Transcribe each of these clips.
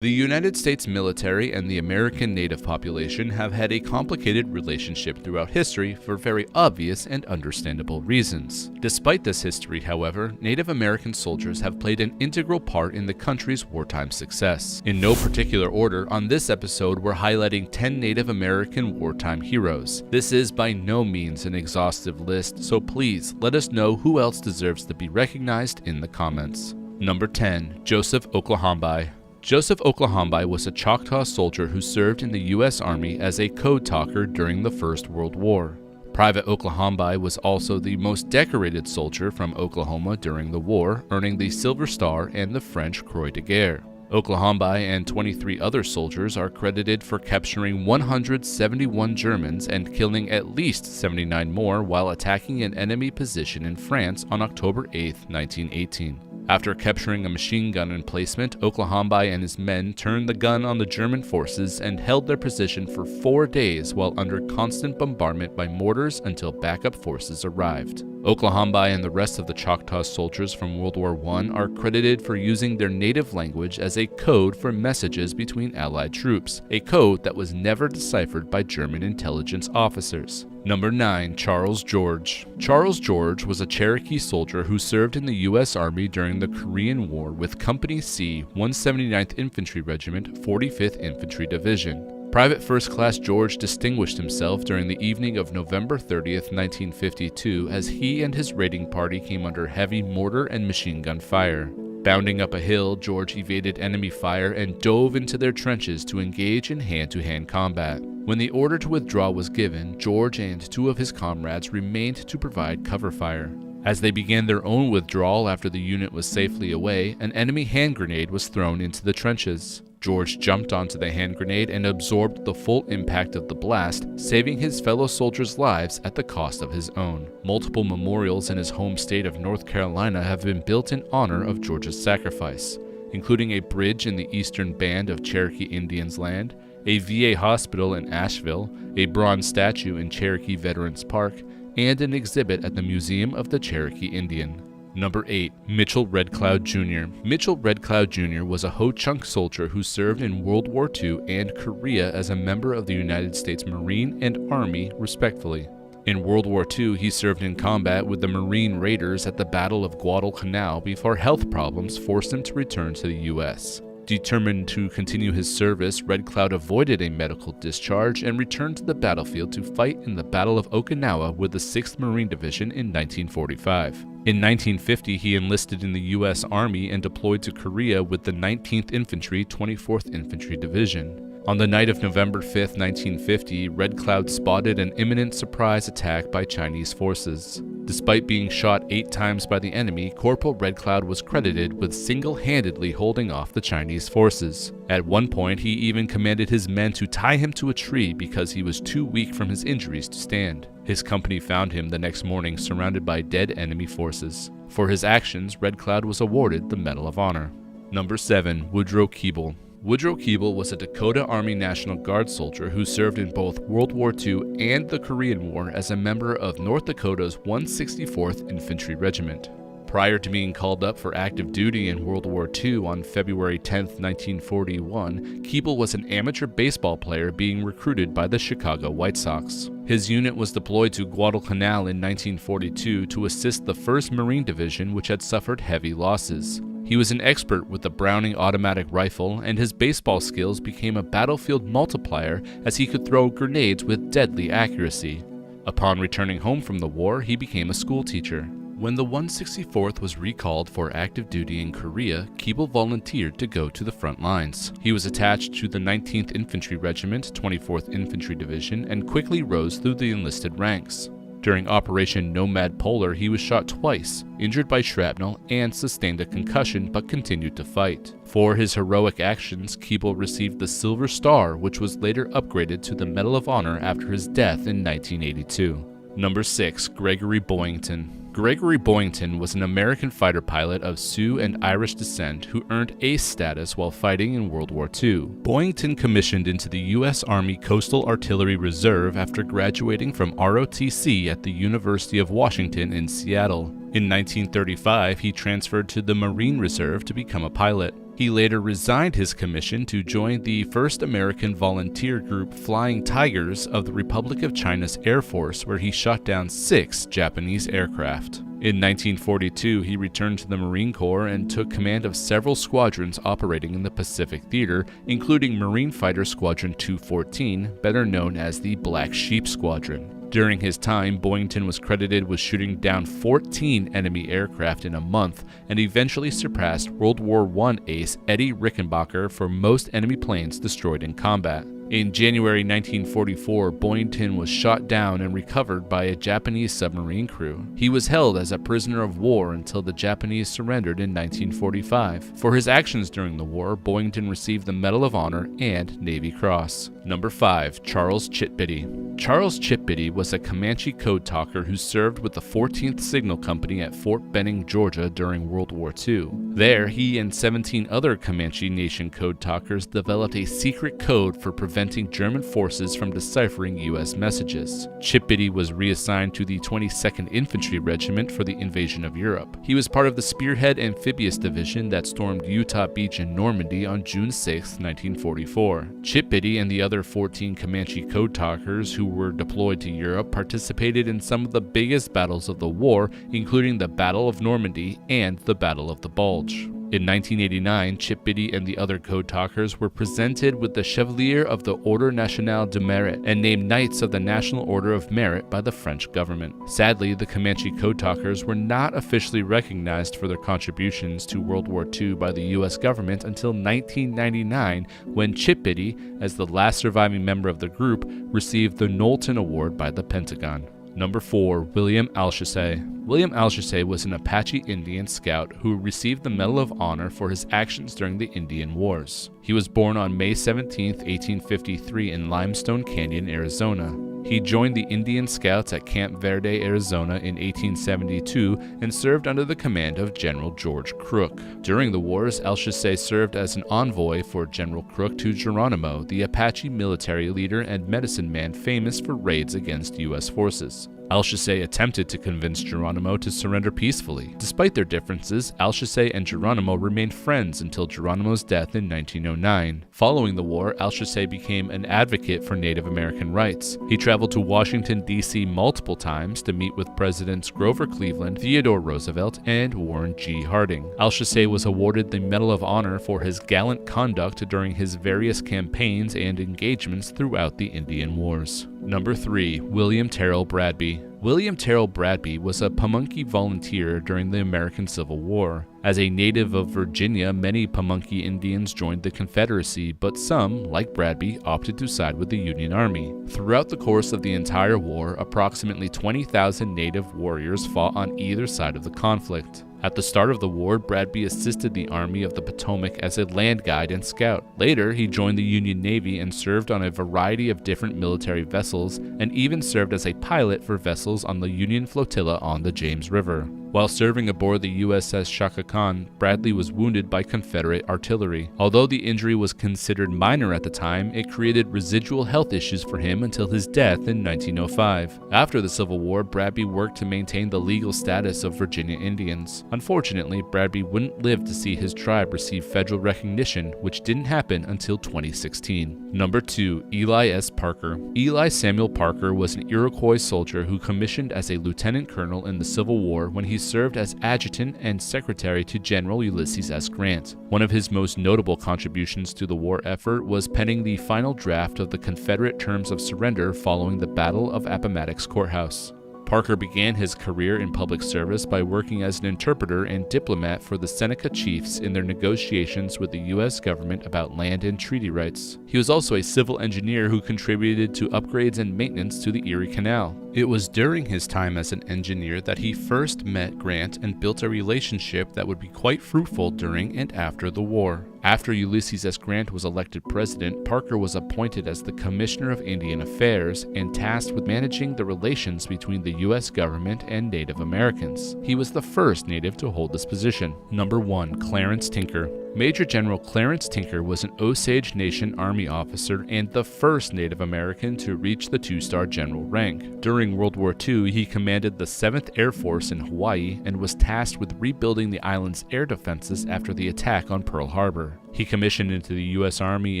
The United States military and the American native population have had a complicated relationship throughout history for very obvious and understandable reasons. Despite this history, however, Native American soldiers have played an integral part in the country's wartime success. In no particular order, on this episode we're highlighting 10 Native American wartime heroes. This is by no means an exhaustive list, so please let us know who else deserves to be recognized in the comments. Number 10. Joseph Oklahombi. Joseph Oklahombi was a Choctaw soldier who served in the U.S. Army as a code talker during the First World War. Private Oklahombi was also the most decorated soldier from Oklahoma during the war, earning the Silver Star and the French Croix de Guerre. Oklahombi and 23 other soldiers are credited for capturing 171 Germans and killing at least 79 more while attacking an enemy position in France on October 8, 1918. After capturing a machine gun emplacement, Oklahombi and his men turned the gun on the German forces and held their position for 4 days while under constant bombardment by mortars until backup forces arrived. Oklahombi and the rest of the Choctaw soldiers from World War I are credited for using their native language as a code for messages between Allied troops, a code that was never deciphered by German intelligence officers. Number 9. Charles George. Charles George was a Cherokee soldier who served in the U.S. Army during the Korean War with Company C, 179th Infantry Regiment, 45th Infantry Division. Private First Class George distinguished himself during the evening of November 30th, 1952, as he and his raiding party came under heavy mortar and machine gun fire. Bounding up a hill, George evaded enemy fire and dove into their trenches to engage in hand-to-hand combat. When the order to withdraw was given, George and 2 of his comrades remained to provide cover fire. As they began their own withdrawal after the unit was safely away, an enemy hand grenade was thrown into the trenches. George jumped onto the hand grenade and absorbed the full impact of the blast, saving his fellow soldiers' lives at the cost of his own. Multiple memorials in his home state of North Carolina have been built in honor of George's sacrifice, including a bridge in the eastern band of Cherokee Indians' land, a VA hospital in Asheville, a bronze statue in Cherokee Veterans Park, and an exhibit at the Museum of the Cherokee Indian. Number 8. Mitchell Red Cloud Jr. Mitchell Red Cloud Jr. was a Ho-Chunk soldier who served in World War II and Korea as a member of the United States Marine and Army, respectively. In World War II, he served in combat with the Marine Raiders at the Battle of Guadalcanal before health problems forced him to return to the U.S. Determined to continue his service, Red Cloud avoided a medical discharge and returned to the battlefield to fight in the Battle of Okinawa with the 6th Marine Division in 1945. In 1950, he enlisted in the U.S. Army and deployed to Korea with the 19th Infantry, 24th Infantry Division. On the night of November 5, 1950, Red Cloud spotted an imminent surprise attack by Chinese forces. Despite being shot 8 times by the enemy, Corporal Red Cloud was credited with single-handedly holding off the Chinese forces. At one point, he even commanded his men to tie him to a tree because he was too weak from his injuries to stand. His company found him the next morning surrounded by dead enemy forces. For his actions, Red Cloud was awarded the Medal of Honor. Number 7. Woodrow Keeble. Woodrow Keeble was a Dakota Army National Guard soldier who served in both World War II and the Korean War as a member of North Dakota's 164th Infantry Regiment. Prior to being called up for active duty in World War II on February 10, 1941, Keeble was an amateur baseball player being recruited by the Chicago White Sox. His unit was deployed to Guadalcanal in 1942 to assist the 1st Marine Division, which had suffered heavy losses. He was an expert with the Browning automatic rifle, and his baseball skills became a battlefield multiplier as he could throw grenades with deadly accuracy. Upon returning home from the war, he became a school teacher. When the 164th was recalled for active duty in Korea, Keeble volunteered to go to the front lines. He was attached to the 19th Infantry Regiment, 24th Infantry Division, and quickly rose through the enlisted ranks. During Operation Nomad Polar, he was shot twice, injured by shrapnel, and sustained a concussion but continued to fight. For his heroic actions, Keeble received the Silver Star, which was later upgraded to the Medal of Honor after his death in 1982. Number 6. Gregory Boyington. Gregory Boyington was an American fighter pilot of Sioux and Irish descent who earned ace status while fighting in World War II. Boyington commissioned into the U.S. Army Coastal Artillery Reserve after graduating from ROTC at the University of Washington in Seattle. In 1935, he transferred to the Marine Reserve to become a pilot. He later resigned his commission to join the first American volunteer group Flying Tigers of the Republic of China's Air Force, where he shot down 6 Japanese aircraft. In 1942, he returned to the Marine Corps and took command of several squadrons operating in the Pacific Theater, including Marine Fighter Squadron 214, better known as the Black Sheep Squadron. During his time, Boyington was credited with shooting down 14 enemy aircraft in a month and eventually surpassed World War I ace Eddie Rickenbacker for most enemy planes destroyed in combat. In January 1944, Boyington was shot down and recovered by a Japanese submarine crew. He was held as a prisoner of war until the Japanese surrendered in 1945. For his actions during the war, Boyington received the Medal of Honor and Navy Cross. Number 5. Charles Chibitty. Charles Chibitty was a Comanche code talker who served with the 14th Signal Company at Fort Benning, Georgia during World War II. There, he and 17 other Comanche Nation code talkers developed a secret code for preventing German forces from deciphering U.S. messages. Chibitty was reassigned to the 22nd Infantry Regiment for the invasion of Europe. He was part of the Spearhead Amphibious Division that stormed Utah Beach in Normandy on June 6, 1944. Chibitty and the other 14 Comanche code talkers who were deployed to Europe participated in some of the biggest battles of the war, including the Battle of Normandy and the Battle of the Bulge. In 1989, Chibitty and the other code talkers were presented with the Chevalier of the Ordre National du Mérite and named Knights of the National Order of Merit by the French government. Sadly, the Comanche code talkers were not officially recognized for their contributions to World War II by the U.S. government until 1999, when Chibitty, as the last surviving member of the group, received the Knowlton Award by the Pentagon. Number 4. William Alchesay. William Alchesay was an Apache Indian scout who received the Medal of Honor for his actions during the Indian Wars. He was born on May 17, 1853 in Limestone Canyon, Arizona. He joined the Indian Scouts at Camp Verde, Arizona in 1872 and served under the command of General George Crook. During the wars, Alchesay served as an envoy for General Crook to Geronimo, the Apache military leader and medicine man famous for raids against U.S. forces. Alchesay attempted to convince Geronimo to surrender peacefully. Despite their differences, Alchesay and Geronimo remained friends until Geronimo's death in 1909. Following the war, Alchesay became an advocate for Native American rights. He traveled to Washington, D.C. multiple times to meet with Presidents Grover Cleveland, Theodore Roosevelt, and Warren G. Harding. Alchesay was awarded the Medal of Honor for his gallant conduct during his various campaigns and engagements throughout the Indian Wars. Number 3. William Terrill Bradby. William Terrill Bradby was a Pamunkey volunteer during the American Civil War. As a native of Virginia, many Pamunkey Indians joined the Confederacy, but some, like Bradby, opted to side with the Union Army. Throughout the course of the entire war, approximately 20,000 native warriors fought on either side of the conflict. At the start of the war, Bradby assisted the Army of the Potomac as a land guide and scout. Later, he joined the Union Navy and served on a variety of different military vessels, and even served as a pilot for vessels on the Union flotilla on the James River. While serving aboard the USS Shaka Khan, Bradby was wounded by Confederate artillery. Although the injury was considered minor at the time, it created residual health issues for him until his death in 1905. After the Civil War, Bradby worked to maintain the legal status of Virginia Indians. Unfortunately, Bradby wouldn't live to see his tribe receive federal recognition, which didn't happen until 2016. Number 2. Ely S. Parker. Ely Samuel Parker was an Iroquois soldier who commissioned as a lieutenant colonel in the Civil War when he served as adjutant and secretary to General Ulysses S. Grant. One of his most notable contributions to the war effort was penning the final draft of the Confederate Terms of Surrender following the Battle of Appomattox Courthouse. Parker began his career in public service by working as an interpreter and diplomat for the Seneca chiefs in their negotiations with the U.S. government about land and treaty rights. He was also a civil engineer who contributed to upgrades and maintenance to the Erie Canal. It was during his time as an engineer that he first met Grant and built a relationship that would be quite fruitful during and after the war. After Ulysses S. Grant was elected president, Parker was appointed as the Commissioner of Indian Affairs and tasked with managing the relations between the U.S. government and Native Americans. He was the first Native to hold this position. Number 1. Clarence Tinker. Major General Clarence Tinker was an Osage Nation Army officer and the first Native American to reach the 2-star general rank. During World War II, he commanded the 7th Air Force in Hawaii and was tasked with rebuilding the island's air defenses after the attack on Pearl Harbor. He commissioned into the U.S. Army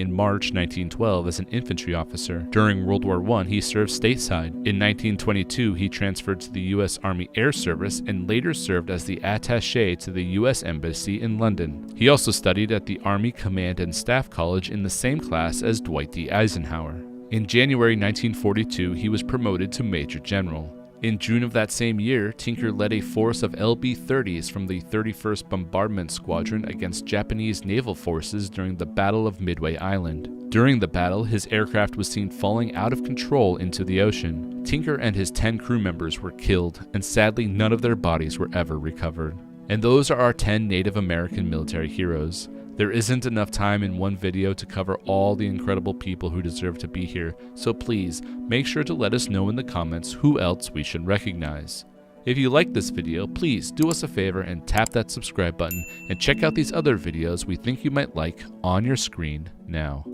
in March 1912 as an infantry officer. During World War I, he served stateside. In 1922, he transferred to the U.S. Army Air Service and later served as the attaché to the U.S. Embassy in London. He also studied at the Army Command and Staff College in the same class as Dwight D. Eisenhower. In January 1942, he was promoted to Major General. In June of that same year, Tinker led a force of LB-30s from the 31st Bombardment Squadron against Japanese naval forces during the Battle of Midway Island. During the battle, his aircraft was seen falling out of control into the ocean. Tinker and his 10 crew members were killed, and sadly none of their bodies were ever recovered. And those are our 10 Native American military heroes. There isn't enough time in one video to cover all the incredible people who deserve to be here, so please make sure to let us know in the comments who else we should recognize. If you like this video, please do us a favor and tap that subscribe button and check out these other videos we think you might like on your screen now.